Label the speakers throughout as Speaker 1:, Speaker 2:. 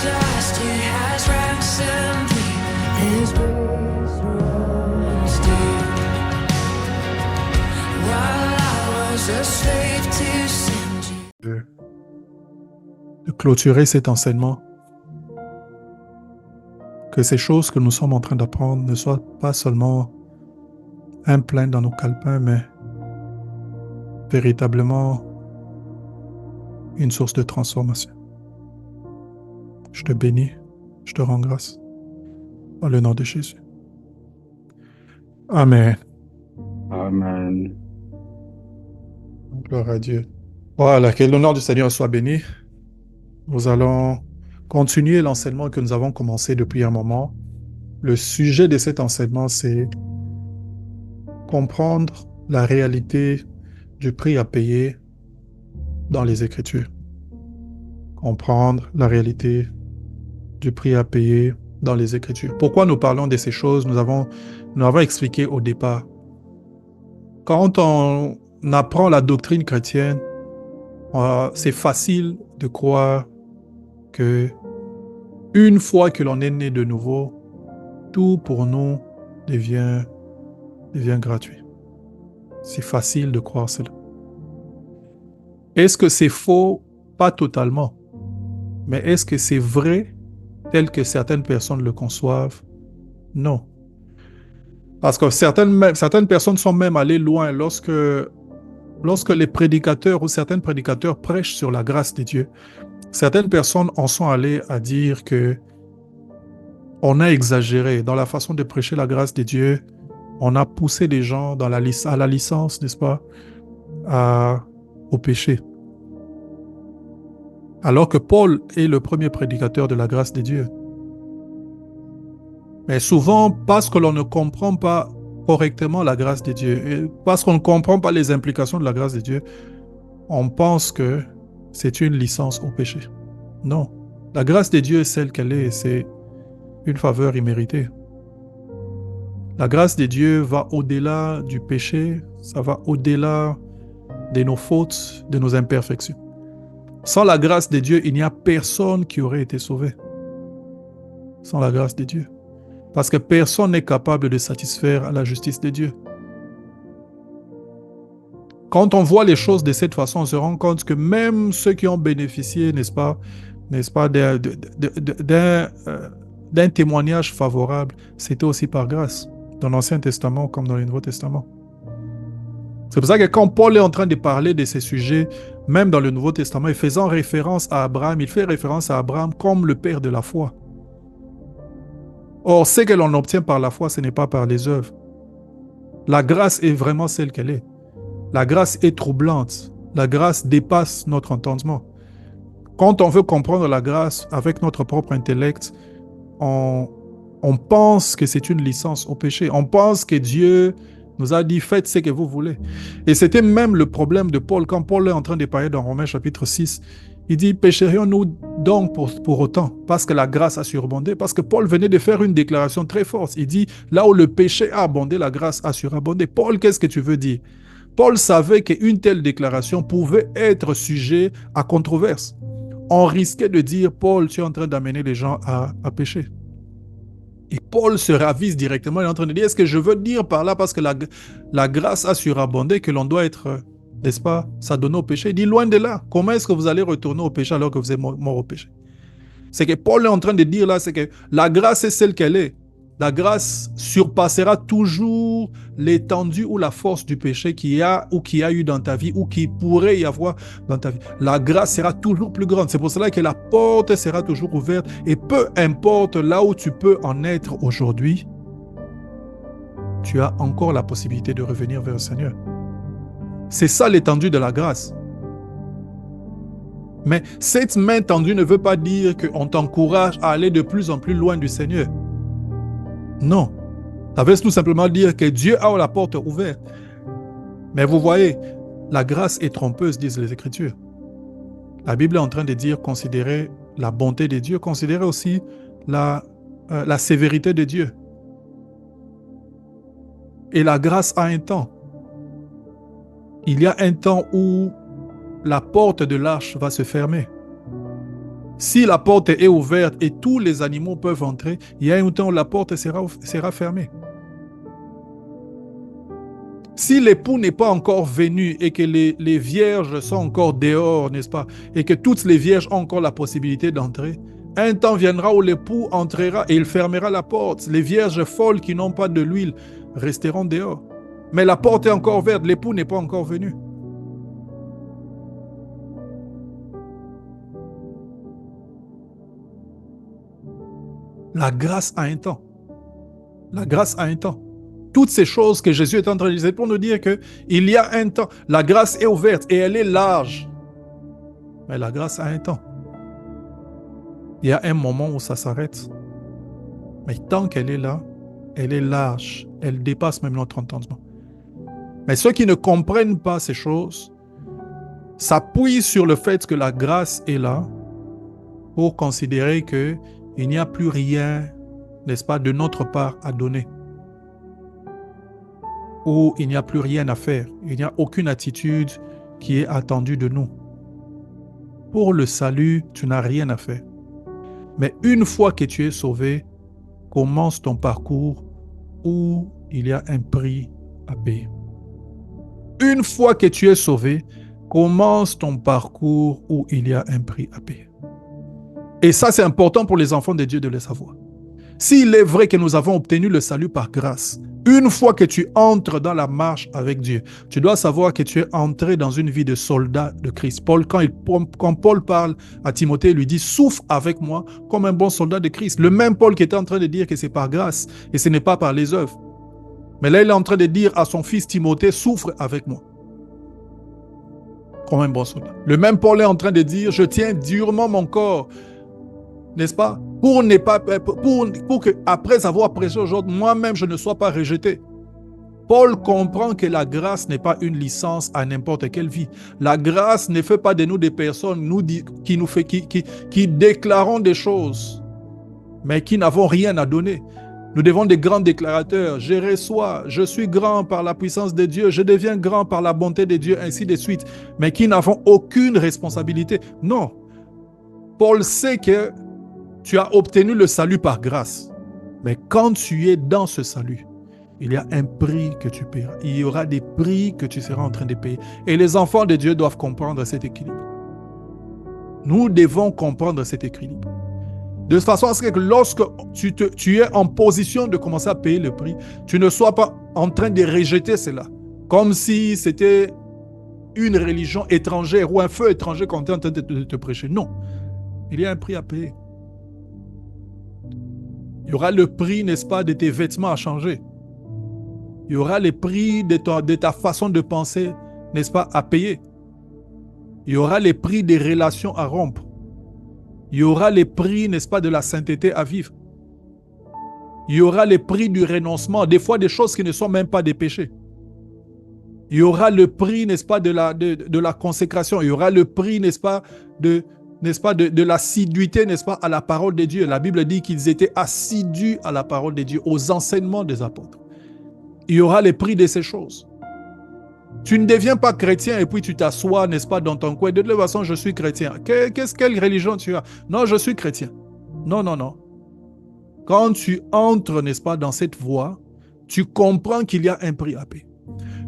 Speaker 1: dust, it has ransomed me. His grace runs deep. While I was a slave to sin.
Speaker 2: De clôturer cet enseignement, que ces choses que nous sommes en train d'apprendre ne soient pas seulement un plein dans nos calepins, mais véritablement une source de transformation. Je te bénis, je te rends grâce, dans le nom de Jésus. Amen.
Speaker 3: Amen.
Speaker 2: Gloire à Dieu. Voilà, que le nom du Seigneur soit béni. Nous allons continuer l'enseignement que nous avons commencé depuis un moment. Le sujet de cet enseignement, c'est comprendre la réalité du prix à payer dans les Écritures. Comprendre la réalité du prix à payer dans les Écritures. Pourquoi nous parlons de ces choses? Nous avons expliqué au départ. Quand on apprend la doctrine chrétienne, c'est facile de croire que une fois que l'on est né de nouveau, tout pour nous devient gratuit. C'est facile de croire cela. Est-ce que c'est faux? Pas totalement. Mais est-ce que c'est vrai tel que certaines personnes le conçoivent? Non. Parce que certaines personnes sont même allées loin lorsque les prédicateurs ou certains prédicateurs prêchent sur la grâce de Dieu. Certaines personnes en sont allées à dire que on a exagéré dans la façon de prêcher la grâce de Dieu. On a poussé les gens à la licence, n'est-ce pas, au péché. Alors que Paul est le premier prédicateur de la grâce de Dieu. Mais souvent, parce que l'on ne comprend pas correctement la grâce de Dieu, et parce qu'on ne comprend pas les implications de la grâce de Dieu, on pense que c'est une licence au péché. Non. La grâce de Dieu est celle qu'elle est, c'est une faveur imméritée. La grâce de Dieu va au-delà du péché, ça va au-delà de nos fautes, de nos imperfections. Sans la grâce de Dieu, il n'y a personne qui aurait été sauvé. Sans la grâce de Dieu. Parce que personne n'est capable de satisfaire à la justice de Dieu. Quand on voit les choses de cette façon, on se rend compte que même ceux qui ont bénéficié, n'est-ce pas, d'un témoignage favorable, c'était aussi par grâce, dans l'Ancien Testament comme dans le Nouveau Testament. C'est pour ça que quand Paul est en train de parler de ces sujets, même dans le Nouveau Testament, et faisant référence à Abraham, il fait référence à Abraham comme le père de la foi. Or, ce que l'on obtient par la foi, ce n'est pas par les œuvres. La grâce est vraiment celle qu'elle est. La grâce est troublante. La grâce dépasse notre entendement. Quand on veut comprendre la grâce avec notre propre intellect, on pense que c'est une licence au péché. On pense que Dieu nous a dit « faites ce que vous voulez ». Et c'était même le problème de Paul. Quand Paul est en train de parler dans Romains chapitre 6, il dit « pécherions-nous donc pour autant ?» Parce que la grâce a surabondé. Parce que Paul venait de faire une déclaration très forte. Il dit « là où le péché a abondé, la grâce a surabondé ». Paul, qu'est-ce que tu veux dire? Paul savait qu'une telle déclaration pouvait être sujet à controverse. On risquait de dire « Paul, tu es en train d'amener les gens à pécher ». Et Paul se ravise directement, il est en train de dire, est-ce que je veux dire par là, parce que la grâce a surabondé, que l'on doit être, n'est-ce pas, s'adonner au péché? Il dit, loin de là, comment est-ce que vous allez retourner au péché alors que vous êtes mort au péché? C'est que Paul est en train de dire là, c'est que la grâce est celle qu'elle est. La grâce surpassera toujours l'étendue ou la force du péché qu'il y a ou qu'il y a eu dans ta vie ou qu'il pourrait y avoir dans ta vie. La grâce sera toujours plus grande. C'est pour cela que la porte sera toujours ouverte et peu importe là où tu peux en être aujourd'hui, tu as encore la possibilité de revenir vers le Seigneur. C'est ça l'étendue de la grâce. Mais cette main tendue ne veut pas dire qu'on t'encourage à aller de plus en plus loin du Seigneur. Non. Ça veut tout simplement dire que Dieu a la porte ouverte. Mais vous voyez, la grâce est trompeuse, disent les Écritures. La Bible est en train de dire, considérez la bonté de Dieu, considérez aussi la sévérité de Dieu. Et la grâce a un temps. Il y a un temps où la porte de l'arche va se fermer. Si la porte est ouverte et tous les animaux peuvent entrer, il y a un temps où la porte sera fermée. Si l'époux n'est pas encore venu et que les vierges sont encore dehors, n'est-ce pas, et que toutes les vierges ont encore la possibilité d'entrer, un temps viendra où l'époux entrera et il fermera la porte. Les vierges folles qui n'ont pas de l'huile resteront dehors. Mais la porte est encore ouverte, l'époux n'est pas encore venu. La grâce a un temps. La grâce a un temps. Toutes ces choses que Jésus est en train de dire pour nous dire qu'il y a un temps. La grâce est ouverte et elle est large. Mais la grâce a un temps. Il y a un moment où ça s'arrête. Mais tant qu'elle est là, elle est large. Elle dépasse même notre entendement. Mais ceux qui ne comprennent pas ces choses s'appuient sur le fait que la grâce est là pour considérer qu'il n'y a plus rien, n'est-ce pas, de notre part à donner. Où il n'y a plus rien à faire. Il n'y a aucune attitude qui est attendue de nous. Pour le salut, tu n'as rien à faire. Mais une fois que tu es sauvé, commence ton parcours où il y a un prix à payer. Une fois que tu es sauvé, commence ton parcours où il y a un prix à payer. Et ça, c'est important pour les enfants de Dieu de le savoir. S'il est vrai que nous avons obtenu le salut par grâce, une fois que tu entres dans la marche avec Dieu, tu dois savoir que tu es entré dans une vie de soldat de Christ. Quand Paul parle à Timothée, il lui dit « Souffre avec moi comme un bon soldat de Christ ». Le même Paul qui était en train de dire que c'est par grâce et ce n'est pas par les œuvres. Mais là, il est en train de dire à son fils Timothée « Souffre avec moi ». Comme un bon soldat. Le même Paul est en train de dire « Je tiens durement mon corps ». N'est-ce pas? Pour que, après avoir prêché aux autres, moi-même, je ne sois pas rejeté. Paul comprend que la grâce n'est pas une licence à n'importe quelle vie. La grâce ne fait pas de nous des personnes qui déclarons des choses, mais qui n'avons rien à donner. Nous devons des grands déclarateurs. Je reçois, je suis grand par la puissance de Dieu, je deviens grand par la bonté de Dieu, ainsi de suite, mais qui n'avons aucune responsabilité. Non. Paul sait que tu as obtenu le salut par grâce. Mais quand tu es dans ce salut, il y a un prix que tu paieras. Il y aura des prix que tu seras en train de payer. Et les enfants de Dieu doivent comprendre cet équilibre. Nous devons comprendre cet équilibre. De façon à ce que lorsque tu es en position de commencer à payer le prix, tu ne sois pas en train de rejeter cela. Comme si c'était une religion étrangère ou un feu étranger qu'on est en train de te prêcher. Non. Il y a un prix à payer. Il y aura le prix, n'est-ce pas, de tes vêtements à changer. Il y aura le prix de ta façon de penser, n'est-ce pas, à payer. Il y aura les prix des relations à rompre. Il y aura les prix, n'est-ce pas, de la sainteté à vivre. Il y aura les prix du renoncement, des fois des choses qui ne sont même pas des péchés. Il y aura le prix, n'est-ce pas, de la consécration. Il y aura le prix, n'est-ce pas, de l'assiduité, n'est-ce pas, à la parole de Dieu. La Bible dit qu'ils étaient assidus à la parole de Dieu, aux enseignements des apôtres. Il y aura les prix de ces choses. Tu ne deviens pas chrétien et puis tu t'assois, n'est-ce pas, dans ton coin. De toute façon, je suis chrétien. Quelle religion tu as? Non, je suis chrétien. Non, non, non. Quand tu entres, n'est-ce pas, dans cette voie, tu comprends qu'il y a un prix à payer.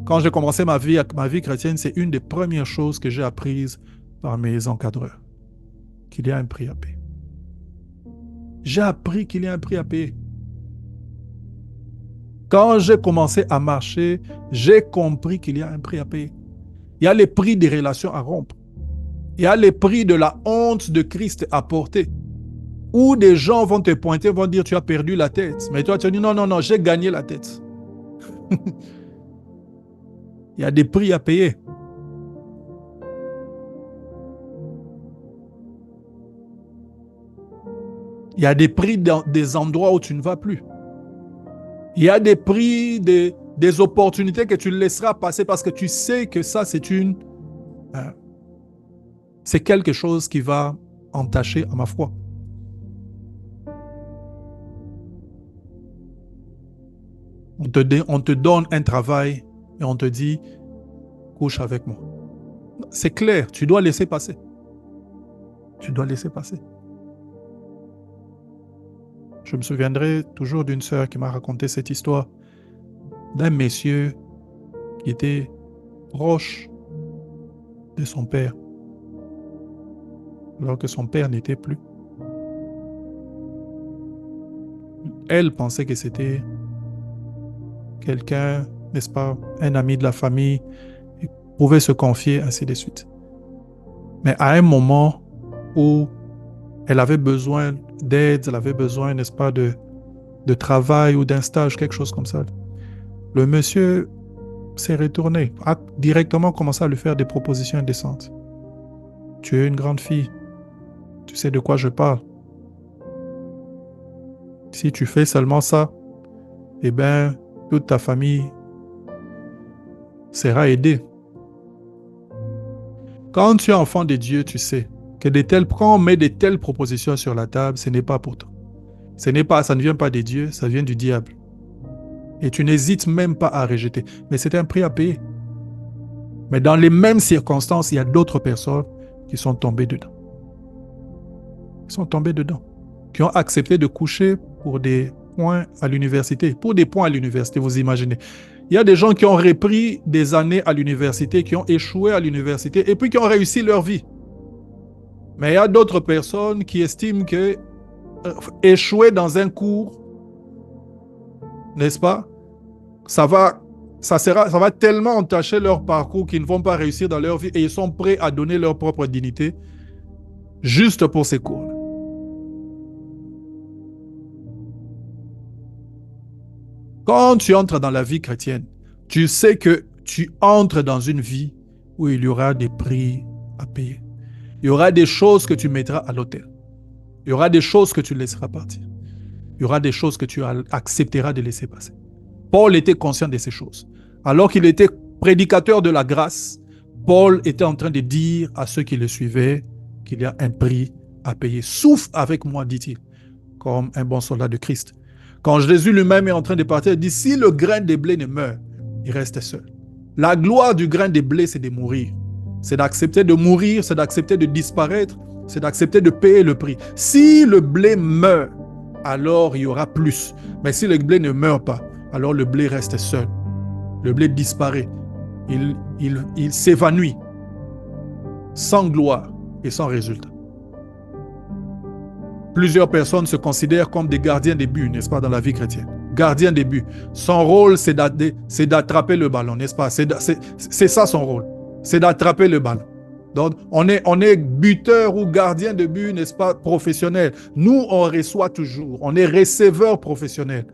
Speaker 2: Quand j'ai commencé ma vie chrétienne, c'est une des premières choses que j'ai apprises par mes encadreurs. Qu'il y a un prix à payer. J'ai appris qu'il y a un prix à payer. Quand j'ai commencé à marcher, j'ai compris qu'il y a un prix à payer. Il y a les prix des relations à rompre. Il y a les prix de la honte de Christ à porter. Où des gens vont te pointer, vont dire tu as perdu la tête. Mais toi tu dis non, non, non, j'ai gagné la tête. Il y a des prix à payer. Il y a des prix dans des endroits où tu ne vas plus. Il y a des prix, des opportunités que tu laisseras passer parce que tu sais que ça, c'est quelque chose qui va entacher à ma foi. On te donne un travail et on te dit, couche avec moi. C'est clair, tu dois laisser passer. tu dois laisser passer. Je me souviendrai toujours d'une sœur qui m'a raconté cette histoire d'un monsieur qui était proche de son père, alors que son père n'était plus. Elle pensait que c'était quelqu'un, n'est-ce pas, un ami de la famille, et pouvait se confier, ainsi de suite. Mais à un moment où elle avait besoin d'aide, elle avait besoin, n'est-ce pas, de travail ou d'un stage, quelque chose comme ça, le monsieur s'est retourné, a directement commencé à lui faire des propositions indécentes. Tu es une grande fille, tu sais de quoi je parle. Si tu fais seulement ça, eh bien, toute ta famille sera aidée. Quand tu es enfant de Dieu, tu sais que quand on met de telles propositions sur la table, ce n'est pas pour toi. Ça ne vient pas de Dieu, ça vient du diable. Et tu n'hésites même pas à rejeter. Mais c'est un prix à payer. Mais dans les mêmes circonstances, il y a d'autres personnes qui sont tombées dedans. Ils sont tombés dedans. Qui ont accepté de coucher pour des points à l'université. Pour des points à l'université, vous imaginez. Il y a des gens qui ont repris des années à l'université, qui ont échoué à l'université et puis qui ont réussi leur vie. Mais il y a d'autres personnes qui estiment que échouer dans un cours, n'est-ce pas, ça va tellement entacher leur parcours qu'ils ne vont pas réussir dans leur vie et ils sont prêts à donner leur propre dignité juste pour ces cours. Quand tu entres dans la vie chrétienne, tu sais que tu entres dans une vie où il y aura des prix à payer. Il y aura des choses que tu mettras à l'autel. Il y aura des choses que tu laisseras partir. Il y aura des choses que tu accepteras de laisser passer. Paul était conscient de ces choses. Alors qu'il était prédicateur de la grâce, Paul était en train de dire à ceux qui le suivaient qu'il y a un prix à payer. Souffre avec moi, dit-il, comme un bon soldat de Christ. Quand Jésus lui-même est en train de partir, il dit, si le grain de blé ne meurt, il reste seul. La gloire du grain de blé, c'est de mourir. C'est d'accepter de mourir, c'est d'accepter de disparaître, c'est d'accepter de payer le prix. Si le blé meurt, alors il y aura plus. Mais si le blé ne meurt pas, alors le blé reste seul. Le blé disparaît. Il s'évanouit sans gloire et sans résultat. Plusieurs personnes se considèrent comme des gardiens des buts, n'est-ce pas, dans la vie chrétienne. Gardien des buts. Son rôle, c'est d'attraper le ballon, n'est-ce pas? C'est ça son rôle. C'est d'attraper le ballon. Donc, on est buteur ou gardien de but, n'est-ce pas, professionnel. Nous, on reçoit toujours. On est receveur professionnel.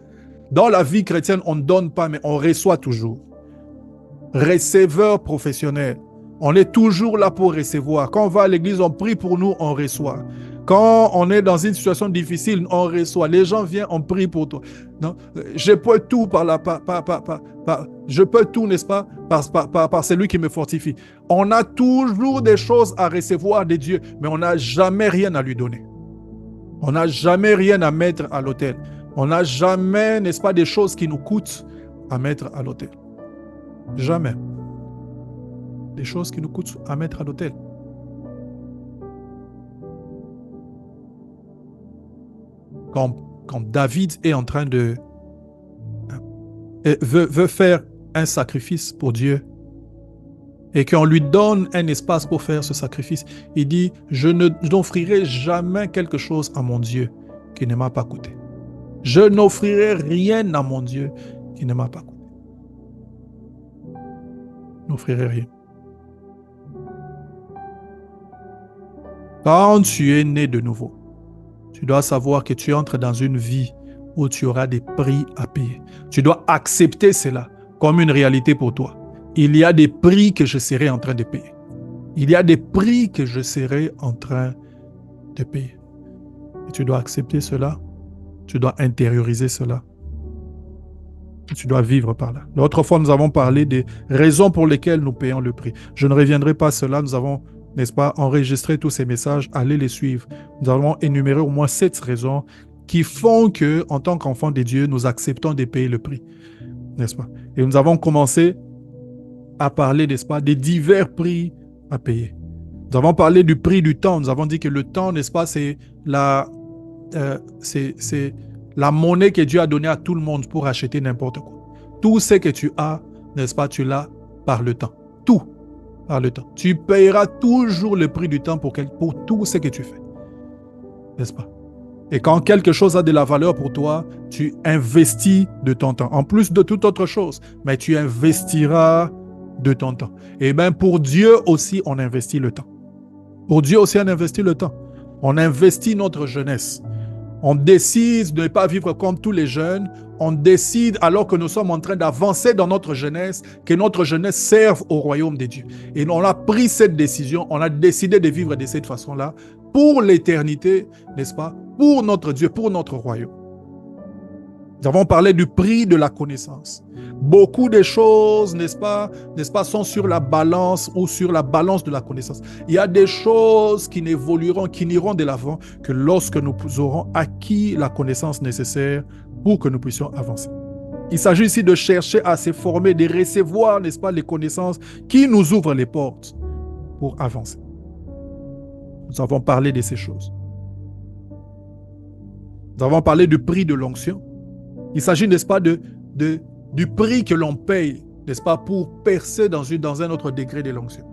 Speaker 2: Dans la vie chrétienne, on ne donne pas, mais on reçoit toujours. Receveur professionnel. On est toujours là pour recevoir. Quand on va à l'église, on prie pour nous, on reçoit. Quand on est dans une situation difficile, on reçoit. Les gens viennent, on prie pour toi. Non? Je peux tout je peux tout, n'est-ce pas, par celui qui me fortifie. On a toujours des choses à recevoir de Dieu, mais on n'a jamais rien à lui donner. On n'a jamais rien à mettre à l'autel. On n'a jamais, n'est-ce pas, des choses qui nous coûtent à mettre à l'autel. Jamais. Des choses qui nous coûtent à mettre à l'autel. Quand David est en train de veut faire un sacrifice pour Dieu et qu'on lui donne un espace pour faire ce sacrifice, il dit, je n'offrirai jamais quelque chose à mon Dieu qui ne m'a pas coûté. Je n'offrirai rien à mon Dieu qui ne m'a pas coûté. Je n'offrirai rien. Quand tu es né de nouveau, tu dois savoir que tu entres dans une vie où tu auras des prix à payer. Tu dois accepter cela comme une réalité pour toi. Il y a des prix que je serai en train de payer. Il y a des prix que je serai en train de payer. Et tu dois accepter cela. Tu dois intérioriser cela. Et tu dois vivre par là. L'autre fois, nous avons parlé des raisons pour lesquelles nous payons le prix. Je ne reviendrai pas à cela. Nous avons, n'est-ce pas, enregistré tous ces messages. Allez les suivre. Nous avons énuméré au moins 7 raisons qui font que, en tant qu'enfants de Dieu, nous acceptons de payer le prix. N'est-ce pas? Et nous avons commencé à parler, n'est-ce pas, des divers prix à payer. Nous avons parlé du prix du temps. Nous avons dit que le temps, n'est-ce pas, c'est la monnaie que Dieu a donnée à tout le monde pour acheter n'importe quoi. Tout ce que tu as, n'est-ce pas, tu l'as par le temps. Tout par le temps. Tu payeras toujours le prix du temps pour tout ce que tu fais. N'est-ce pas? Et quand quelque chose a de la valeur pour toi, tu investis de ton temps. En plus de toute autre chose, mais tu investiras de ton temps. Et bien, pour Dieu aussi, on investit le temps. Pour Dieu aussi, on investit le temps. On investit notre jeunesse. On décide de ne pas vivre comme tous les jeunes. On décide, alors que nous sommes en train d'avancer dans notre jeunesse, que notre jeunesse serve au royaume de Dieu. Et on a pris cette décision, on a décidé de vivre de cette façon-là pour l'éternité, n'est-ce pas? Pour notre Dieu, pour notre royaume. Nous avons parlé du prix de la connaissance. Beaucoup de choses, n'est-ce pas, sont sur la balance ou sur la balance de la connaissance. Il y a des choses qui n'évolueront, qui n'iront de l'avant que lorsque nous aurons acquis la connaissance nécessaire pour que nous puissions avancer. Il s'agit ici de chercher à se former, de recevoir, n'est-ce pas, les connaissances qui nous ouvrent les portes pour avancer. Nous avons parlé de ces choses. Nous avons parlé du prix de l'onction. Il s'agit, n'est-ce pas, du prix que l'on paye, n'est-ce pas, pour percer dans un autre degré de l'onction.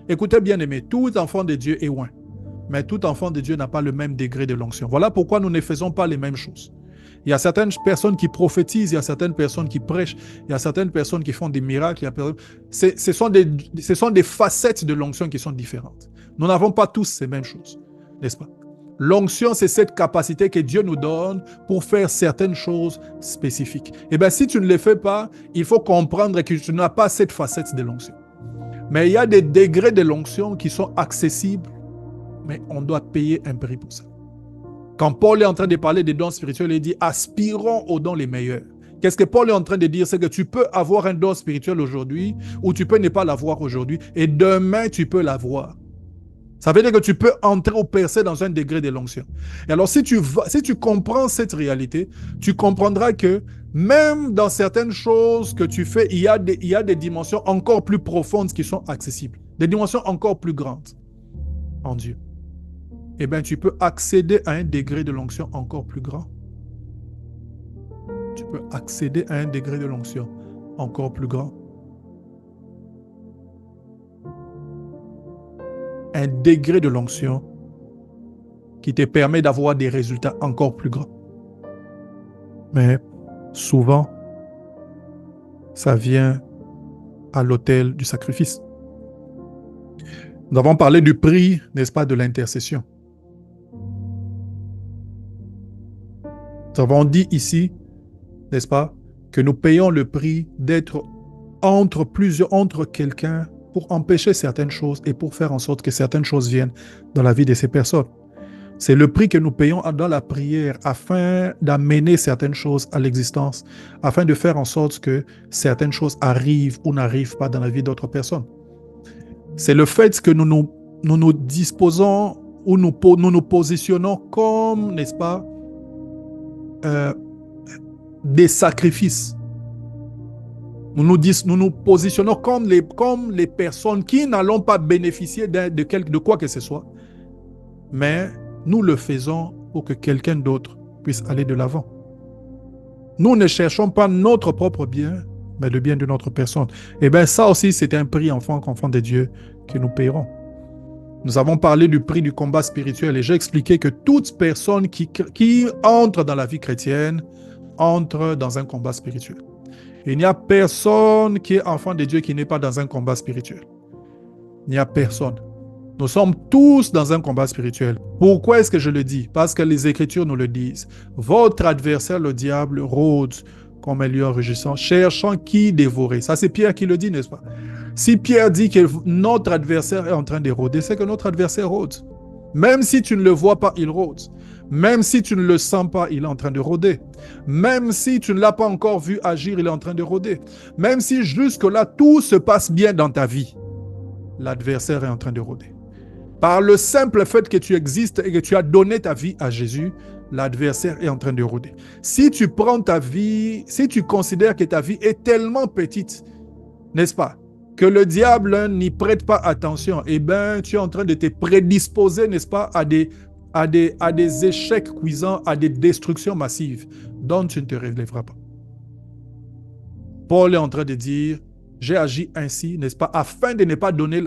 Speaker 2: Écoutez bien aimés, tout enfant de Dieu est oint, mais tout enfant de Dieu n'a pas le même degré de l'onction. Voilà pourquoi nous ne faisons pas les mêmes choses. Il y a certaines personnes qui prophétisent, il y a certaines personnes qui prêchent, il y a certaines personnes qui font des miracles. Ce sont des facettes de l'onction qui sont différentes. Nous n'avons pas tous ces mêmes choses, n'est-ce pas? L'onction, c'est cette capacité que Dieu nous donne pour faire certaines choses spécifiques. Et bien, si tu ne les fais pas, il faut comprendre que tu n'as pas cette facette de l'onction. Mais il y a des degrés de l'onction qui sont accessibles, mais on doit payer un prix pour ça. Quand Paul est en train de parler des dons spirituels, il dit « aspirons aux dons les meilleurs ». Qu'est-ce que Paul est en train de dire? C'est que tu peux avoir un don spirituel aujourd'hui ou tu peux ne pas l'avoir aujourd'hui et demain, tu peux l'avoir. Ça veut dire que tu peux entrer ou percer dans un degré de l'onction. Et alors, si tu comprends cette réalité, tu comprendras que même dans certaines choses que tu fais, il y a des dimensions encore plus profondes qui sont accessibles, des dimensions encore plus grandes en Dieu. Eh bien, tu peux accéder à un degré de l'onction encore plus grand. Tu peux accéder à un degré de l'onction encore plus grand. Un degré de l'onction qui te permet d'avoir des résultats encore plus grands. Mais souvent, ça vient à l'autel du sacrifice. Nous avons parlé du prix, n'est-ce pas, de l'intercession. Nous avons dit ici, n'est-ce pas, que nous payons le prix d'être entre quelqu'un pour empêcher certaines choses et pour faire en sorte que certaines choses viennent dans la vie de ces personnes. C'est le prix que nous payons dans la prière afin d'amener certaines choses à l'existence, afin de faire en sorte que certaines choses arrivent ou n'arrivent pas dans la vie d'autres personnes. C'est le fait que nous nous disposons ou nous nous positionnons comme, n'est-ce pas, des sacrifices. Nous nous positionnons comme les personnes qui n'allons pas bénéficier de quoi que ce soit, mais nous le faisons pour que quelqu'un d'autre puisse aller de l'avant. Nous ne cherchons pas notre propre bien, mais le bien de notre personne. Et bien ça aussi, c'est un prix enfant de Dieu que nous paierons. Nous avons parlé du prix du combat spirituel et j'ai expliqué que toute personne qui entre dans la vie chrétienne entre dans un combat spirituel. Il n'y a personne qui est enfant de Dieu qui n'est pas dans un combat spirituel. Il n'y a personne. Nous sommes tous dans un combat spirituel. Pourquoi est-ce que je le dis? Parce que les Écritures nous le disent. Votre adversaire, le diable, rôde comme un lion rugissant, cherchant qui dévorer. Ça, c'est Pierre qui le dit, n'est-ce pas? Si Pierre dit que notre adversaire est en train de rôder, c'est que notre adversaire rôde. Même si tu ne le vois pas, il rôde. Même si tu ne le sens pas, il est en train de rôder. Même si tu ne l'as pas encore vu agir, il est en train de rôder. Même si jusque-là, tout se passe bien dans ta vie, l'adversaire est en train de rôder. Par le simple fait que tu existes et que tu as donné ta vie à Jésus, l'adversaire est en train de rôder. Si tu prends ta vie, si tu considères que ta vie est tellement petite, n'est-ce pas? que le diable n'y prête pas attention, eh bien, tu es en train de te prédisposer, n'est-ce pas, à des échecs cuisants, à des destructions massives dont tu ne te relèveras pas. Paul est en train de dire, j'ai agi ainsi, n'est-ce pas, afin de ne pas donner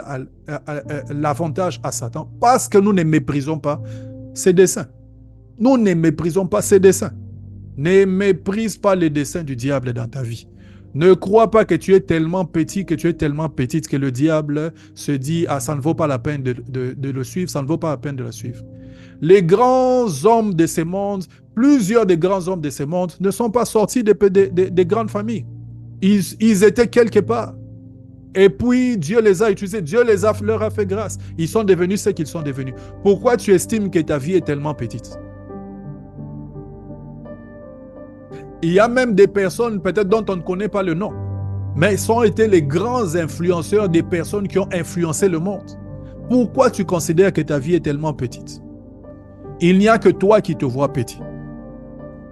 Speaker 2: l'avantage à Satan, parce que nous ne méprisons pas ses desseins. Nous ne méprisons pas ses desseins. Ne méprise pas les desseins du diable dans ta vie. Ne crois pas que tu es tellement petit, que tu es tellement petite que le diable se dit, ah, ça ne vaut pas la peine de le suivre, ça ne vaut pas la peine de le suivre. Les grands hommes de ce monde, plusieurs des grands hommes de ce monde ne sont pas sortis des grandes familles. Ils étaient quelque part. Et puis, Dieu les a utilisés, leur a fait grâce. Ils sont devenus ce qu'ils sont devenus. Pourquoi tu estimes que ta vie est tellement petite? Il y a même des personnes, peut-être dont on ne connaît pas le nom, mais ils ont été les grands influenceurs des personnes qui ont influencé le monde. Pourquoi tu considères que ta vie est tellement petite? Il n'y a que toi qui te vois petit.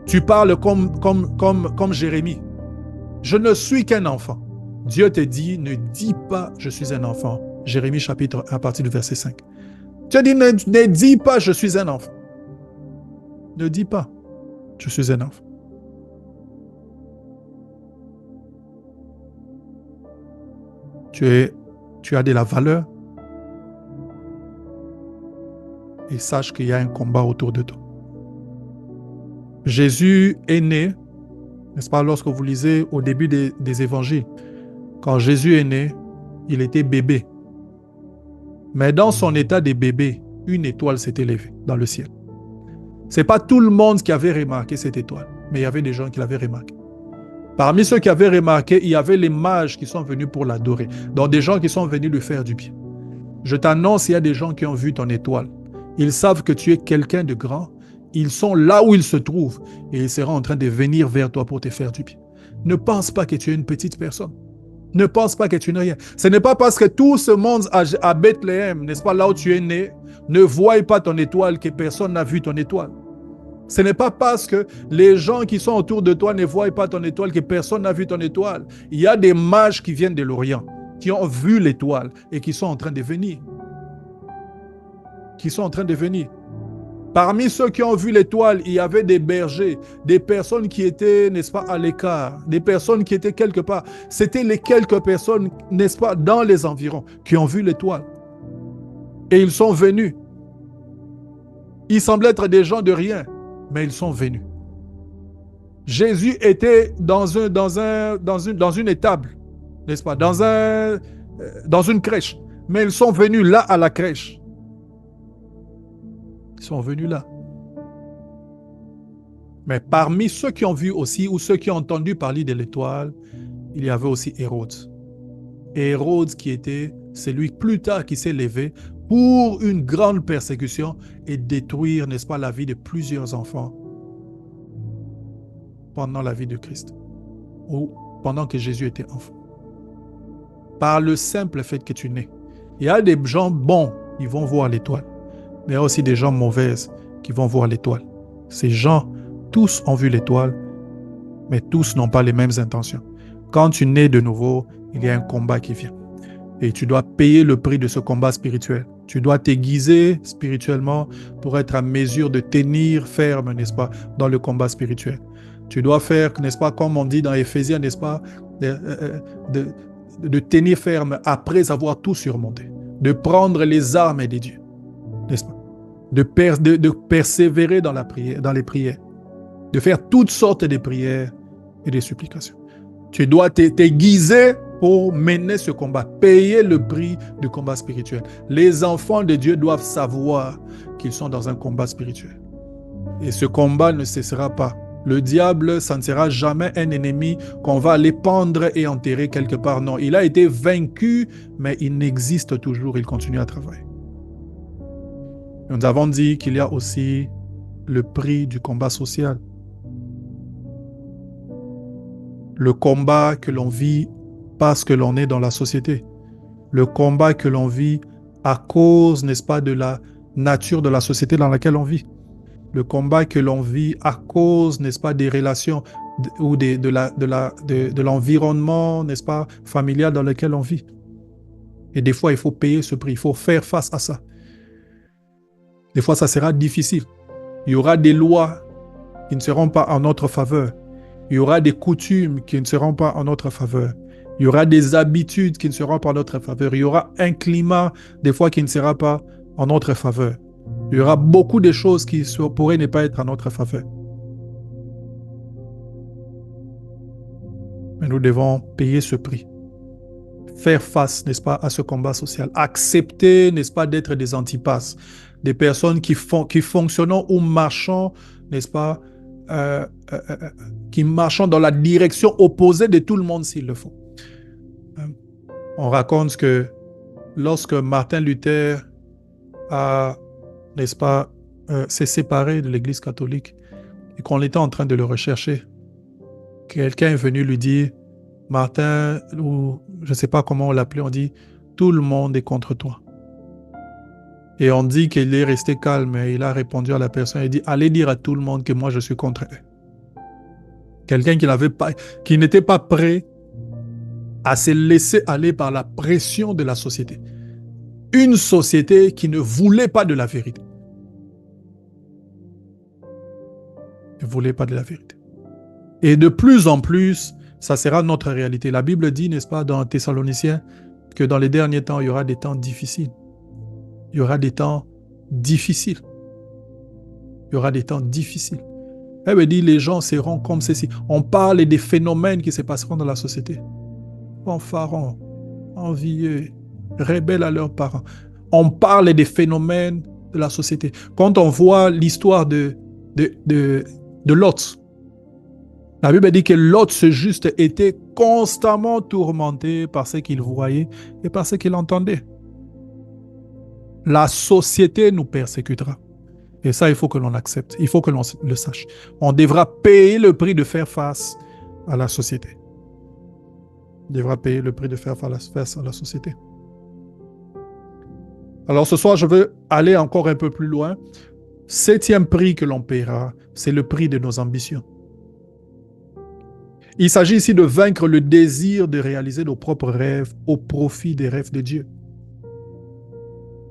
Speaker 2: Tu parles comme Jérémie. Je ne suis qu'un enfant. Dieu te dit, ne dis pas, je suis un enfant. Jérémie chapitre 1, à partir du verset 5. Tu dis, ne dis pas, je suis un enfant. Ne dis pas, je suis un enfant. Tu as de la valeur. Et sache qu'il y a un combat autour de toi. Jésus est né, n'est-ce pas, lorsque vous lisez au début des évangiles. Quand Jésus est né, il était bébé. Mais dans son état de bébé, une étoile s'est élevée dans le ciel. Ce n'est pas tout le monde qui avait remarqué cette étoile, mais il y avait des gens qui l'avaient remarqué. Parmi ceux qui avaient remarqué, il y avait les mages qui sont venus pour l'adorer. Donc des gens qui sont venus lui faire du bien. Je t'annonce, il y a des gens qui ont vu ton étoile. Ils savent que tu es quelqu'un de grand. Ils sont là où ils se trouvent et ils seront en train de venir vers toi pour te faire du bien. Ne pense pas que tu es une petite personne. Ne pense pas que tu n'es rien. Ce n'est pas parce que tout ce monde à Bethléem, n'est-ce pas, là où tu es né, ne voit pas ton étoile que personne n'a vu ton étoile. Ce n'est pas parce que les gens qui sont autour de toi ne voient pas ton étoile que personne n'a vu ton étoile. Il y a des mages qui viennent de l'Orient, qui ont vu l'étoile et qui sont en train de venir. Parmi ceux qui ont vu l'étoile, il y avait des bergers, des personnes qui étaient, n'est-ce pas, à l'écart, des personnes qui étaient quelque part. C'était les quelques personnes, n'est-ce pas, dans les environs, qui ont vu l'étoile. Et ils sont venus. Ils semblaient être des gens de rien, mais ils sont venus. Jésus était dans une étable, n'est-ce pas, dans une crèche. Mais ils sont venus là à la crèche. Ils sont venus là. Mais parmi ceux qui ont vu aussi, ou ceux qui ont entendu parler de l'étoile, il y avait aussi Hérode. Hérode qui était celui plus tard qui s'est levé pour une grande persécution et détruire, n'est-ce pas, la vie de plusieurs enfants pendant la vie de Christ ou pendant que Jésus était enfant. Par le simple fait que tu nais. Il y a des gens bons, ils vont voir l'étoile. Mais il y a aussi des gens mauvais qui vont voir l'étoile. Ces gens, tous ont vu l'étoile, mais tous n'ont pas les mêmes intentions. Quand tu nais de nouveau, il y a un combat qui vient. Et tu dois payer le prix de ce combat spirituel. Tu dois t'aiguiser spirituellement pour être à mesure de tenir ferme, n'est-ce pas, dans le combat spirituel. Tu dois faire, n'est-ce pas, comme on dit dans Éphésiens, n'est-ce pas, de tenir ferme après avoir tout surmonté. De prendre les armes des dieux, n'est-ce pas? De persévérer dans les prières, de faire toutes sortes de prières et de supplications. Tu dois t'aiguiser pour mener ce combat, payer le prix du combat spirituel. Les enfants de Dieu doivent savoir qu'ils sont dans un combat spirituel. Et ce combat ne cessera pas. Le diable, ça ne sera jamais un ennemi qu'on va aller pendre et enterrer quelque part. Non, il a été vaincu, mais il existe toujours, il continue à travailler. Nous avons dit qu'il y a aussi le prix du combat social. Le combat que l'on vit parce que l'on est dans la société. Le combat que l'on vit à cause, n'est-ce pas, de la nature de la société dans laquelle on vit. Le combat que l'on vit à cause, n'est-ce pas, des relations ou de l'environnement, n'est-ce pas, familial dans lequel on vit. Et des fois, il faut payer ce prix, il faut faire face à ça. Des fois, ça sera difficile. Il y aura des lois qui ne seront pas en notre faveur. Il y aura des coutumes qui ne seront pas en notre faveur. Il y aura des habitudes qui ne seront pas en notre faveur. Il y aura un climat, des fois, qui ne sera pas en notre faveur. Il y aura beaucoup de choses qui pourraient ne pas être en notre faveur. Mais nous devons payer ce prix. Faire face, n'est-ce pas, à ce combat social. Accepter, n'est-ce pas, d'être des antipasses. Des personnes qui fonctionnent ou marchent, n'est-ce pas, qui marchent dans la direction opposée de tout le monde s'il le faut. On raconte que lorsque Martin Luther a, n'est-ce pas, s'est séparé de l'Église catholique et qu'on était en train de le rechercher, quelqu'un est venu lui dire, Martin, ou je ne sais pas comment on l'appelait, on dit, tout le monde est contre toi. Et on dit qu'il est resté calme et il a répondu à la personne, il dit, allez dire à tout le monde que moi je suis contre eux. Quelqu'un qui n'était pas prêt à se laisser aller par la pression de la société. Une société qui ne voulait pas de la vérité. Ne voulait pas de la vérité. Et de plus en plus, ça sera notre réalité. La Bible dit, n'est-ce pas, dans Thessaloniciens, que dans les derniers temps, il y aura des temps difficiles. Il y aura des temps difficiles. Il y aura des temps difficiles. Elle me dit, les gens seront comme ceci. On parle des phénomènes qui se passeront dans la société. Fanfarons, envieux, rebelles à leurs parents. On parle des phénomènes de la société. Quand on voit l'histoire de Lot, la Bible dit que Lot, ce juste, était constamment tourmenté par ce qu'il voyait et par ce qu'il entendait. La société nous persécutera. Et ça, il faut que l'on accepte. Il faut que l'on le sache. On devra payer le prix de faire face à la société. On devra payer le prix de faire face à la société. Alors ce soir, je veux aller encore un peu plus loin. 7e prix que l'on paiera, c'est le prix de nos ambitions. Il s'agit ici de vaincre le désir de réaliser nos propres rêves au profit des rêves de Dieu.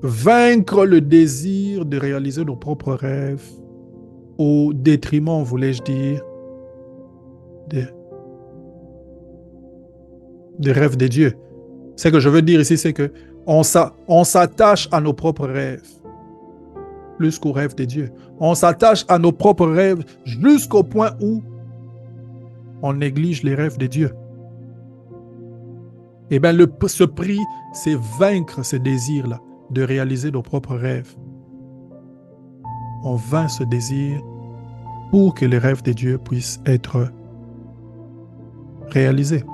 Speaker 2: Vaincre le désir de réaliser nos propres rêves au détriment, voulais-je dire, des rêves de Dieu. Ce que je veux dire ici, c'est que on s'attache à nos propres rêves plus qu'aux rêves de Dieu. On s'attache à nos propres rêves jusqu'au point où on néglige les rêves de Dieu. Eh bien, ce prix, c'est vaincre ce désir-là de réaliser nos propres rêves. On vainc ce désir pour que les rêves de Dieu puissent être réalisés.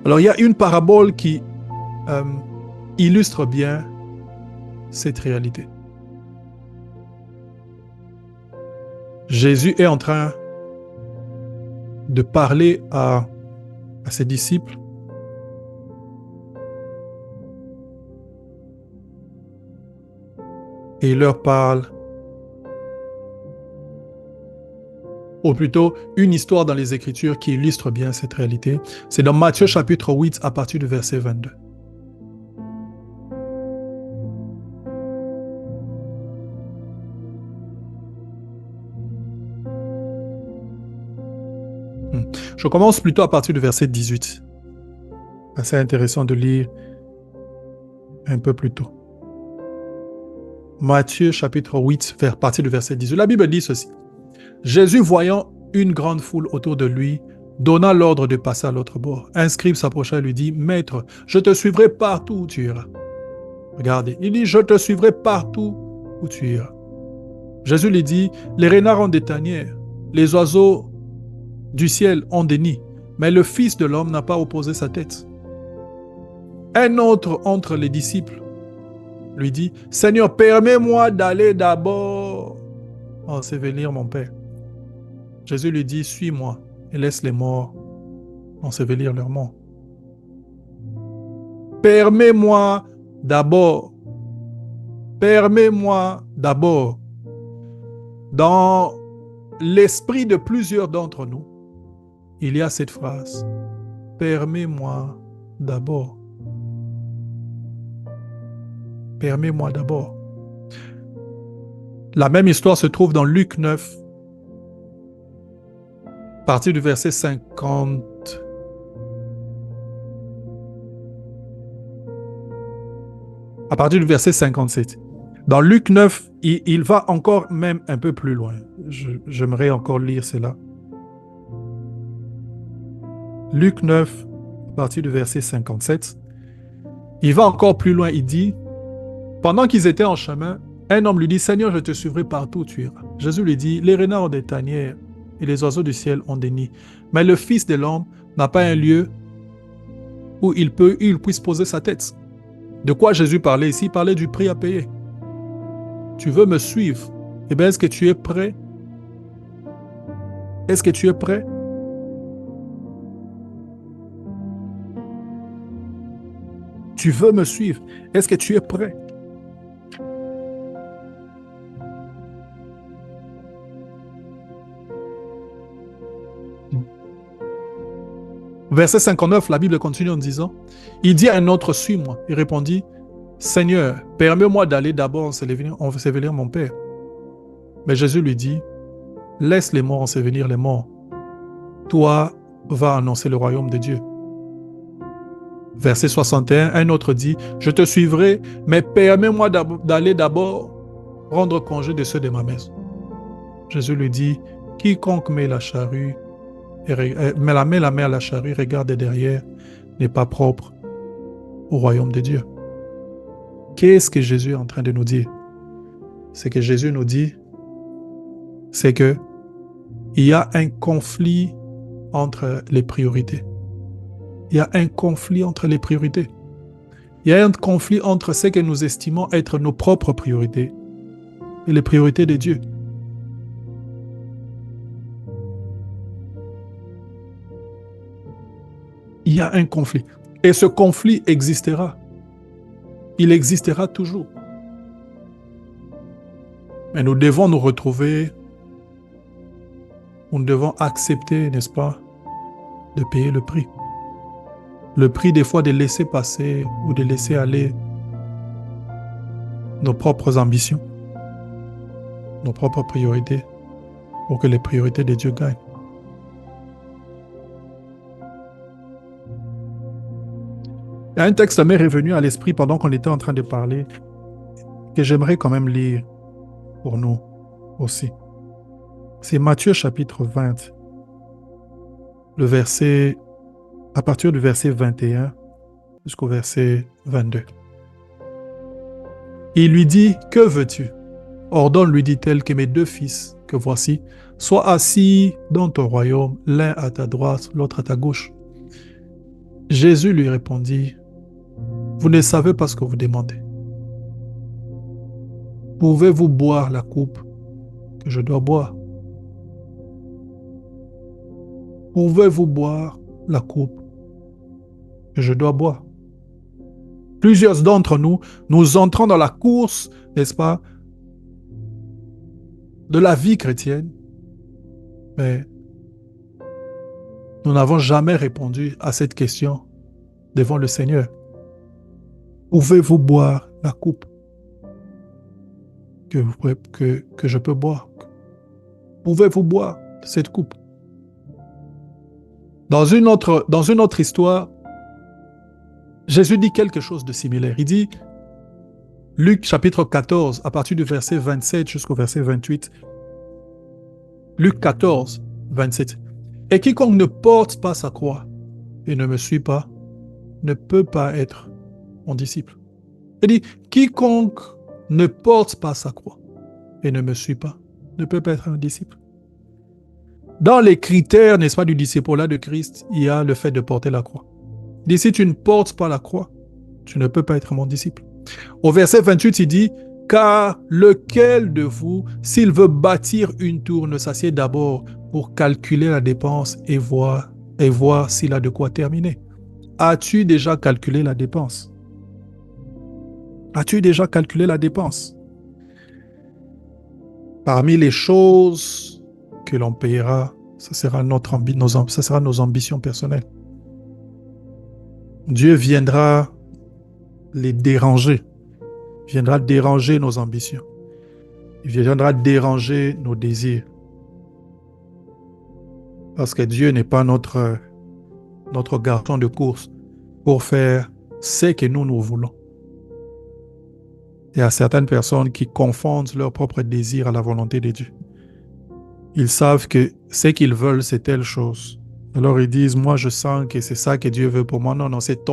Speaker 2: Alors, il y a une parabole qui illustre bien cette réalité. Jésus est en train de parler à ses disciples et il leur parle, ou plutôt une histoire dans les Écritures qui illustre bien cette réalité. C'est dans Matthieu chapitre 8 à partir du verset 22. Je commence plutôt à partir du verset 18. C'est intéressant de lire un peu plus tôt. Matthieu chapitre 8, vers partir du verset 18. La Bible dit ceci. Jésus, voyant une grande foule autour de lui, donna l'ordre de passer à l'autre bord. Un scribe s'approcha et lui dit, « Maître, je te suivrai partout où tu iras. » Regardez, il dit, « Je te suivrai partout où tu iras. » Jésus lui dit, « Les renards ont des tanières, les oiseaux du ciel ont des nids, mais le Fils de l'homme n'a pas opposé sa tête. » Un autre entre les disciples lui dit, « Seigneur, permets-moi d'aller d'abord ensevelir mon Père. » Jésus lui dit, « Suis-moi et laisse les morts ensevelir leurs morts. » Permets-moi d'abord. Permets-moi d'abord. Dans l'esprit de plusieurs d'entre nous, il y a cette phrase. permets-moi d'abord. Permets-moi d'abord. La même histoire se trouve dans Luc 9, à partir du verset 50. À partir du verset 57. Dans Luc 9, il va encore même un peu plus loin. J'aimerais encore lire cela. Luc 9, à partir du verset 57. Il va encore plus loin. Il dit, pendant qu'ils étaient en chemin, un homme lui dit, Seigneur, je te suivrai partout où tu iras. Jésus lui dit, les renards ont des tanières et les oiseaux du ciel ont des nids. Mais le Fils de l'homme n'a pas un lieu où il puisse poser sa tête. De quoi Jésus parlait ici? Il parlait du prix à payer. Tu veux me suivre? Eh bien, est-ce que tu es prêt? Est-ce que tu es prêt? Tu veux me suivre? Est-ce que tu es prêt? Verset 59, la Bible continue en disant, il dit à un autre, suis-moi. Il répondit, Seigneur, permets-moi d'aller d'abord ensevelir mon Père. Mais Jésus lui dit, laisse les morts ensevelir les morts. Toi, va annoncer le royaume de Dieu. Verset 61, un autre dit, je te suivrai, mais permets-moi d'aller d'abord rendre congé de ceux de ma maison. Jésus lui dit, quiconque met la main à la charrue, regarde derrière, n'est pas propre au royaume de Dieu. Qu'est-ce que Jésus est en train de nous dire? Ce que Jésus nous dit, c'est que il y a un conflit entre les priorités. Il y a un conflit entre les priorités. Il y a un conflit entre ce que nous estimons être nos propres priorités et les priorités de Dieu. Il y a un conflit. Et ce conflit existera. Il existera toujours. Mais nous devons nous retrouver, nous devons accepter, n'est-ce pas, de payer le prix. Le prix des fois de laisser passer ou de laisser aller nos propres ambitions, nos propres priorités, pour que les priorités de Dieu gagnent. Il y a un texte m'est revenu à l'esprit pendant qu'on était en train de parler, que j'aimerais quand même lire pour nous aussi. C'est Matthieu chapitre 20, à partir du verset 21 jusqu'au verset 22. Il lui dit, que veux-tu? Ordonne, lui dit-elle, que mes deux fils, que voici, soient assis dans ton royaume, l'un à ta droite, l'autre à ta gauche. Jésus lui répondit, vous ne savez pas ce que vous demandez. Pouvez-vous boire la coupe que je dois boire? Pouvez-vous boire la coupe que je dois boire? Plusieurs d'entre nous, nous entrons dans la course, n'est-ce pas, de la vie chrétienne, mais nous n'avons jamais répondu à cette question devant le Seigneur. Pouvez-vous boire la coupe que je peux boire? Pouvez-vous boire cette coupe? Dans une autre histoire, Jésus dit quelque chose de similaire. Il dit, Luc chapitre 14, à partir du verset 27 jusqu'au verset 28, Luc 14, 27. Et quiconque ne porte pas sa croix et ne me suit pas, ne peut pas être mon disciple. Il dit, quiconque ne porte pas sa croix et ne me suit pas, ne peut pas être un disciple. Dans les critères, n'est-ce pas, du disciple-là de Christ, il y a le fait de porter la croix. Il dit, si tu ne portes pas la croix, tu ne peux pas être mon disciple. Au verset 28, il dit, car lequel de vous, s'il veut bâtir une tour, ne s'assied d'abord pour calculer la dépense et voir s'il a de quoi terminer? As-tu déjà calculé la dépense? As-tu déjà calculé la dépense? Parmi les choses que l'on payera, ça sera nos ambitions personnelles. Dieu viendra les déranger. Il viendra déranger nos ambitions. Il viendra déranger nos désirs. Parce que Dieu n'est pas notre garçon de course pour faire ce que nous voulons. Il y a certaines personnes qui confondent leur propre désir à la volonté de Dieu. Ils savent que ce qu'ils veulent, c'est telle chose. Alors ils disent, moi je sens que c'est ça que Dieu veut pour moi. Non, c'est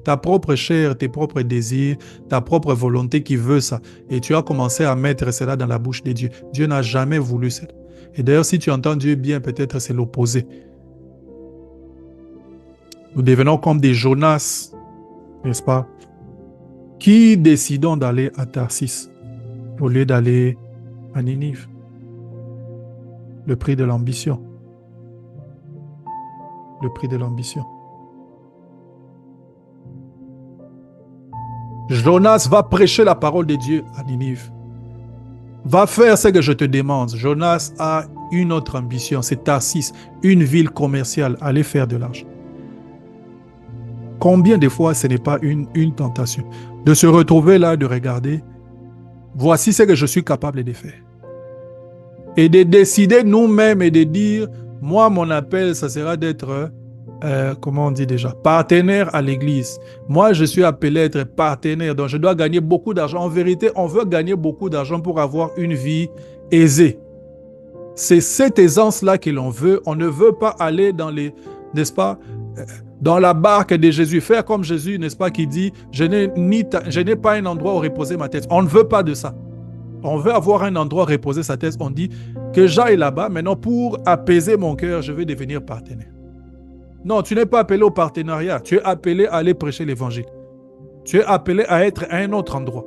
Speaker 2: ta propre chair, tes propres désirs, ta propre volonté qui veut ça. Et tu as commencé à mettre cela dans la bouche de Dieu. Dieu n'a jamais voulu cela. Et d'ailleurs, si tu entends Dieu bien, peut-être c'est l'opposé. Nous devenons comme des Jonas, n'est-ce pas, qui décidons d'aller à Tarsis au lieu d'aller à Ninive. Le prix de l'ambition. Le prix de l'ambition. Jonas va prêcher la parole de Dieu à Ninive. Va faire ce que je te demande. Jonas a une autre ambition, c'est Tarsis, une ville commerciale, aller faire de l'argent. Combien de fois ce n'est pas une tentation de se retrouver là, de regarder, voici ce que je suis capable de faire. Et de décider nous-mêmes et de dire, moi, mon appel, ça sera d'être, comment on dit déjà, partenaire à l'église. Moi, je suis appelé à être partenaire, donc je dois gagner beaucoup d'argent. En vérité, on veut gagner beaucoup d'argent pour avoir une vie aisée. C'est cette aisance-là que l'on veut. On ne veut pas aller dans les, n'est-ce pas, dans la barque de Jésus, faire comme Jésus, n'est-ce pas, qui dit, je n'ai pas un endroit où reposer ma tête. On ne veut pas de ça. On veut avoir un endroit où reposer sa tête. On dit que j'aille là-bas. Maintenant, pour apaiser mon cœur, je vais devenir partenaire. Non, tu n'es pas appelé au partenariat. Tu es appelé à aller prêcher l'évangile. Tu es appelé à être à un autre endroit.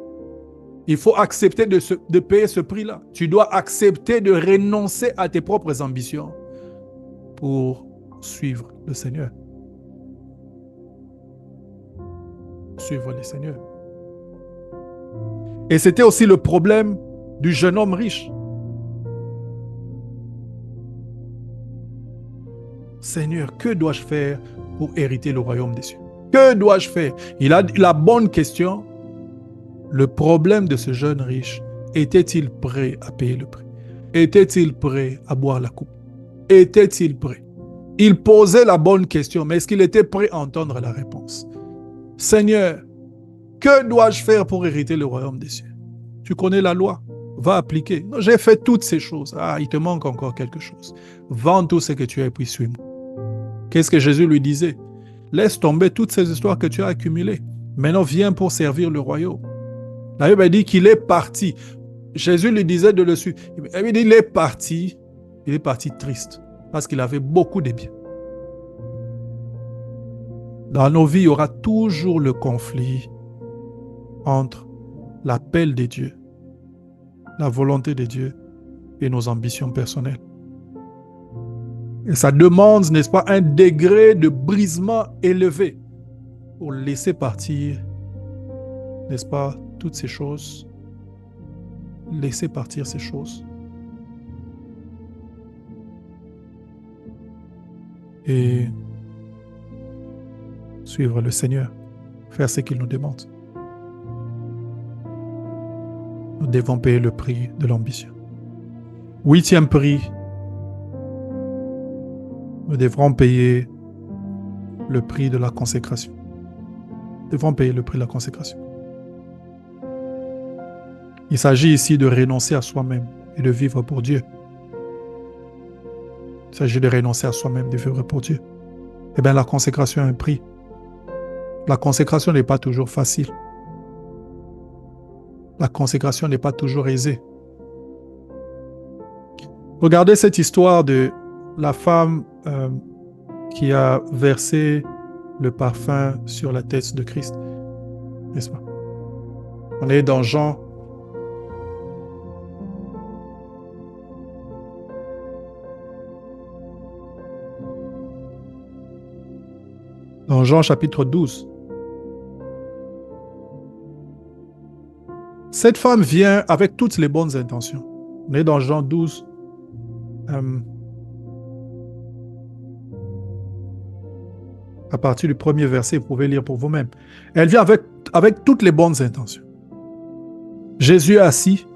Speaker 2: Il faut accepter de payer ce prix-là. Tu dois accepter de renoncer à tes propres ambitions pour suivre le Seigneur. Suivre le Seigneur. Et c'était aussi le problème du jeune homme riche. Seigneur, que dois-je faire pour hériter le royaume des cieux? Que dois-je faire? Il a la bonne question. Le problème de ce jeune riche, était-il prêt à payer le prix? Était-il prêt à boire la coupe? Était-il prêt? Il posait la bonne question, mais est-ce qu'il était prêt à entendre la réponse? Seigneur, que dois-je faire pour hériter le royaume des cieux? Tu connais la loi, va appliquer. Non, j'ai fait toutes ces choses. Ah, il te manque encore quelque chose. Vends tout ce que tu as et puis suis-moi. Qu'est-ce que Jésus lui disait? Laisse tomber toutes ces histoires que tu as accumulées. Maintenant, viens pour servir le royaume. La Bible dit qu'il est parti. Jésus lui disait de le suivre. Il est parti triste parce qu'il avait beaucoup de biens. Dans nos vies, il y aura toujours le conflit entre l'appel de Dieu, la volonté de Dieu et nos ambitions personnelles. Et ça demande, n'est-ce pas, un degré de brisement élevé pour laisser partir, n'est-ce pas, toutes ces choses. Laisser partir ces choses. Et suivre le Seigneur, faire ce qu'il nous demande. Nous devons payer le prix de l'ambition. 8e prix, nous devrons payer le prix de la consécration. Nous devrons payer le prix de la consécration. Il s'agit ici de renoncer à soi-même et de vivre pour Dieu. Il s'agit de renoncer à soi-même, de vivre pour Dieu. Eh bien, la consécration a un prix. La consécration n'est pas toujours facile. La consécration n'est pas toujours aisée. Regardez cette histoire de la femme qui a versé le parfum sur la tête de Christ. N'est-ce pas? On est dans Jean. Dans Jean chapitre 12. Cette femme vient avec toutes les bonnes intentions. On est dans Jean 12. À partir du premier verset, vous pouvez lire pour vous-même. Elle vient avec toutes les bonnes intentions. Jésus est assis.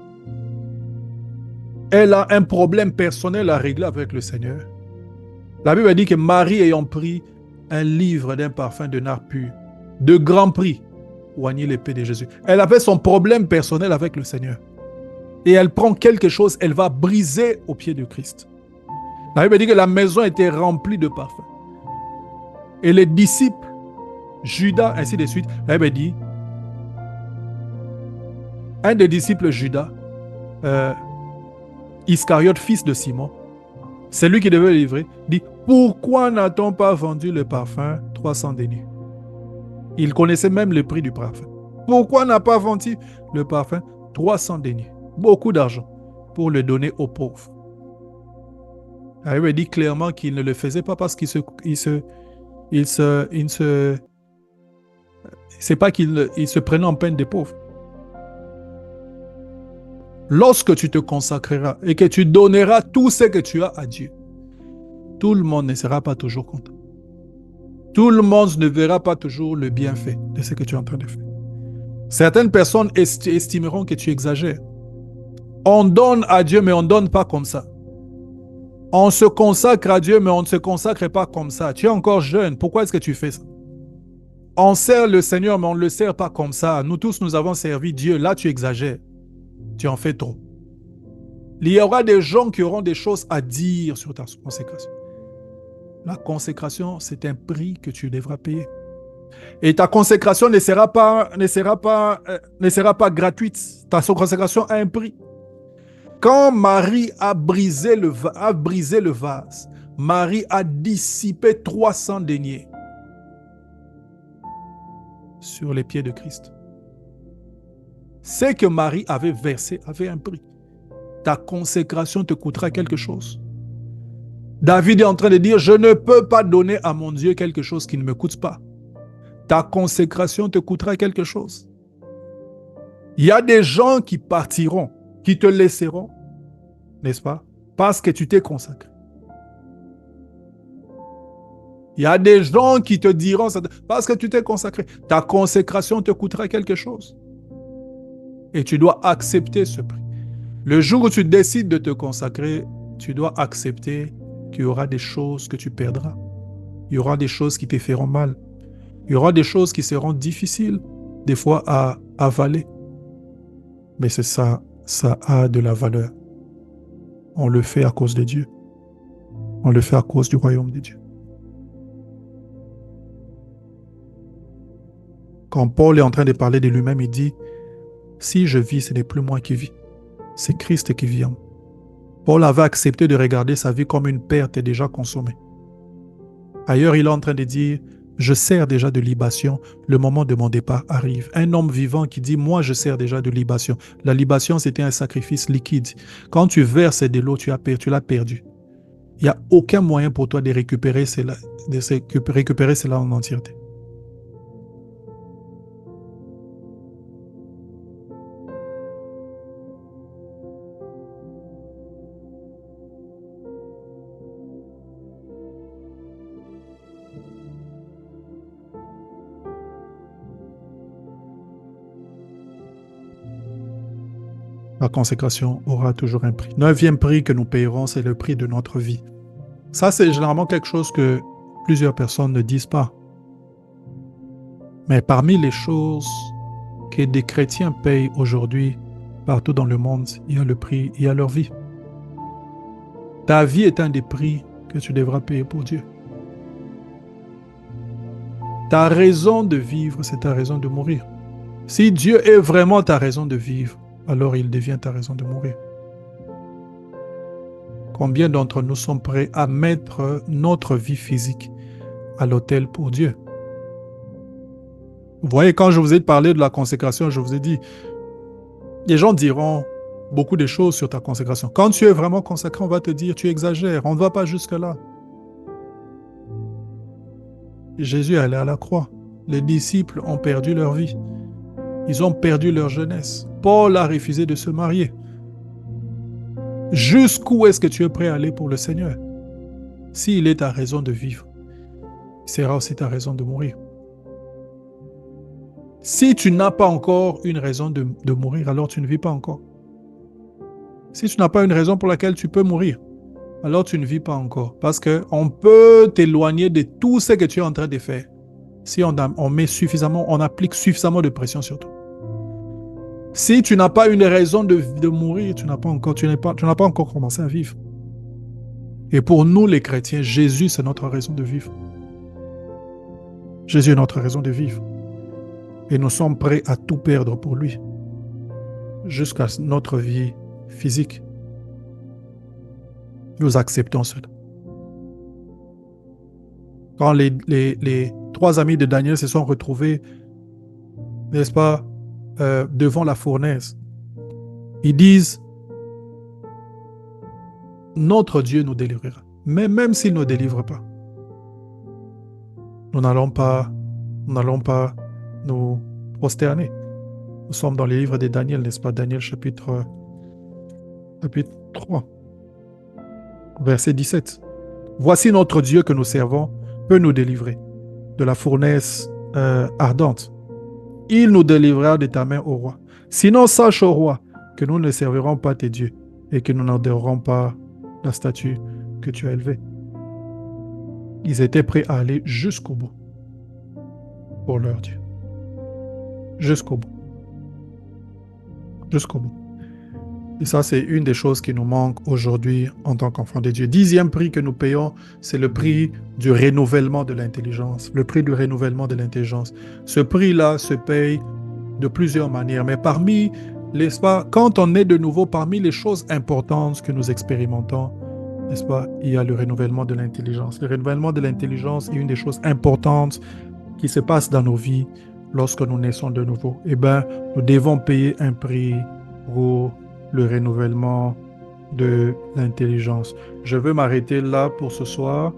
Speaker 2: Elle a un problème personnel à régler avec le Seigneur. La Bible dit que Marie ayant pris un livre d'un parfum de nard pur, de grand prix, oignit l'épée de Jésus. Elle avait son problème personnel avec le Seigneur. Et elle prend quelque chose, elle va briser au pied de Christ. La Bible dit que la maison était remplie de parfums. Et les disciples, Judas, ainsi de suite, la Bible dit, un des disciples, Judas, Iscariote, fils de Simon, c'est lui qui devait livrer, dit, pourquoi n'a-t-on pas vendu le parfum 300 deniers? Il connaissait même le prix du parfum. Pourquoi n'a pas vendu le parfum 300 deniers? Beaucoup d'argent pour le donner aux pauvres. La Bible dit clairement qu'il ne le faisait pas parce c'est pas qu'il se prenait en peine des pauvres. Lorsque tu te consacreras et que tu donneras tout ce que tu as à Dieu, tout le monde ne sera pas toujours content. Tout le monde ne verra pas toujours le bienfait de ce que tu es en train de faire. Certaines personnes estimeront que tu exagères. On donne à Dieu, mais on ne donne pas comme ça. On se consacre à Dieu, mais on ne se consacre pas comme ça. Tu es encore jeune, pourquoi est-ce que tu fais ça? On sert le Seigneur, mais on ne le sert pas comme ça. Nous tous, nous avons servi Dieu. Là, tu exagères. Tu en fais trop. Il y aura des gens qui auront des choses à dire sur ta consécration. La consécration, c'est un prix que tu devras payer. Et ta consécration ne sera pas gratuite. Ta consécration a un prix. Quand Marie a brisé le vase, Marie a dissipé 300 deniers sur les pieds de Christ. Ce que Marie avait versé avait un prix. Ta consécration te coûtera quelque chose. David est en train de dire, je ne peux pas donner à mon Dieu quelque chose qui ne me coûte pas. Ta consécration te coûtera quelque chose. Il y a des gens qui partiront, qui te laisseront, n'est-ce pas? Parce que tu t'es consacré. Il y a des gens qui te diront, parce que tu t'es consacré. Ta consécration te coûtera quelque chose. Et tu dois accepter ce prix. Le jour où tu décides de te consacrer, tu dois accepter qu'il y aura des choses que tu perdras. Il y aura des choses qui te feront mal. Il y aura des choses qui seront difficiles, des fois à avaler. Mais c'est ça, ça a de la valeur. On le fait à cause de Dieu. On le fait à cause du royaume de Dieu. Quand Paul est en train de parler de lui-même, il dit, si je vis, ce n'est plus moi qui vis. C'est Christ qui vit en moi. Paul avait accepté de regarder sa vie comme une perte déjà consommée. Ailleurs, il est en train de dire, je sers déjà de libation, le moment de mon départ arrive. Un homme vivant qui dit, moi je sers déjà de libation. La libation, c'était un sacrifice liquide. Quand tu verses de l'eau, tu l'as perdu. Il n'y a aucun moyen pour toi de récupérer cela en entièreté. La consécration aura toujours un prix. 9e prix que nous payerons, c'est le prix de notre vie. Ça, c'est généralement quelque chose que plusieurs personnes ne disent pas. Mais parmi les choses que des chrétiens payent aujourd'hui, partout dans le monde, il y a le prix, il y a leur vie. Ta vie est un des prix que tu devras payer pour Dieu. Ta raison de vivre, c'est ta raison de mourir. Si Dieu est vraiment ta raison de vivre, alors il devient ta raison de mourir. Combien d'entre nous sommes prêts à mettre notre vie physique à l'autel pour Dieu? Vous voyez, quand je vous ai parlé de la consécration, je vous ai dit, les gens diront beaucoup de choses sur ta consécration. Quand tu es vraiment consacré, on va te dire, tu exagères, on ne va pas jusque-là. Jésus est allé à la croix. Les disciples ont perdu leur vie. Ils ont perdu leur jeunesse. Paul a refusé de se marier. Jusqu'où est-ce que tu es prêt à aller pour le Seigneur? S'il est ta raison de vivre. sera aussi ta raison de mourir. Si tu n'as pas encore une raison de mourir, alors tu ne vis pas encore. Si tu n'as pas une raison pour laquelle tu peux mourir, alors tu ne vis pas encore. Parce qu'on peut t'éloigner de tout ce que tu es en train de faire si on met suffisamment, on applique suffisamment de pression sur toi. Si tu n'as pas une raison de mourir, tu n'as pas encore commencé à vivre. Et pour nous, les chrétiens, Jésus, c'est notre raison de vivre. Jésus est notre raison de vivre. Et nous sommes prêts à tout perdre pour lui, jusqu'à notre vie physique. Nous acceptons cela. Quand les 3 amis de Daniel se sont retrouvés, n'est-ce pas, devant la fournaise, ils disent, notre Dieu nous délivrera. Mais même s'il ne nous délivre pas, nous n'allons pas nous prosterner. Nous sommes dans les livres de Daniel, n'est-ce pas? Daniel chapitre 3, verset 17. Voici notre Dieu que nous servons peut nous délivrer de la fournaise ardente. Il nous délivrera de ta main, ô roi. Sinon, sache, ô roi, que nous ne servirons pas tes dieux et que nous n'adorerons pas la statue que tu as élevée. Ils étaient prêts à aller jusqu'au bout pour leur Dieu. Jusqu'au bout. Jusqu'au bout. Et ça, c'est une des choses qui nous manque aujourd'hui en tant qu'enfants de Dieu. 10e prix que nous payons, c'est le prix du renouvellement de l'intelligence. Le prix du renouvellement de l'intelligence. Ce prix-là se paye de plusieurs manières. Mais parmi, n'est-ce pas, quand on est de nouveau, parmi les choses importantes que nous expérimentons, n'est-ce pas, il y a le renouvellement de l'intelligence. Le renouvellement de l'intelligence est une des choses importantes qui se passe dans nos vies lorsque nous naissons de nouveau. Eh bien, nous devons payer un prix pour le renouvellement de l'intelligence. Je veux m'arrêter là pour ce soir.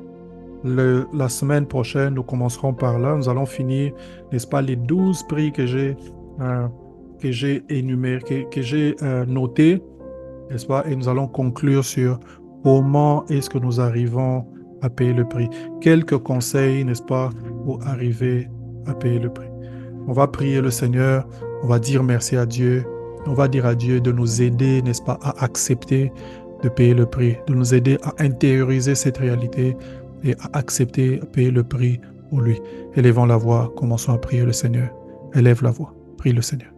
Speaker 2: La semaine prochaine, nous commencerons par là. Nous allons finir, n'est-ce pas, les 12 prix que j'ai énumérés, que j'ai notés, n'est-ce pas, et nous allons conclure sur comment est-ce que nous arrivons à payer le prix. Quelques conseils, n'est-ce pas, pour arriver à payer le prix. On va prier le Seigneur, on va dire merci à Dieu. On va dire à Dieu de nous aider, n'est-ce pas, à accepter de payer le prix, de nous aider à intérioriser cette réalité et à accepter de payer le prix pour lui. Élevons la voix, commençons à prier le Seigneur. Élève la voix, prie le Seigneur.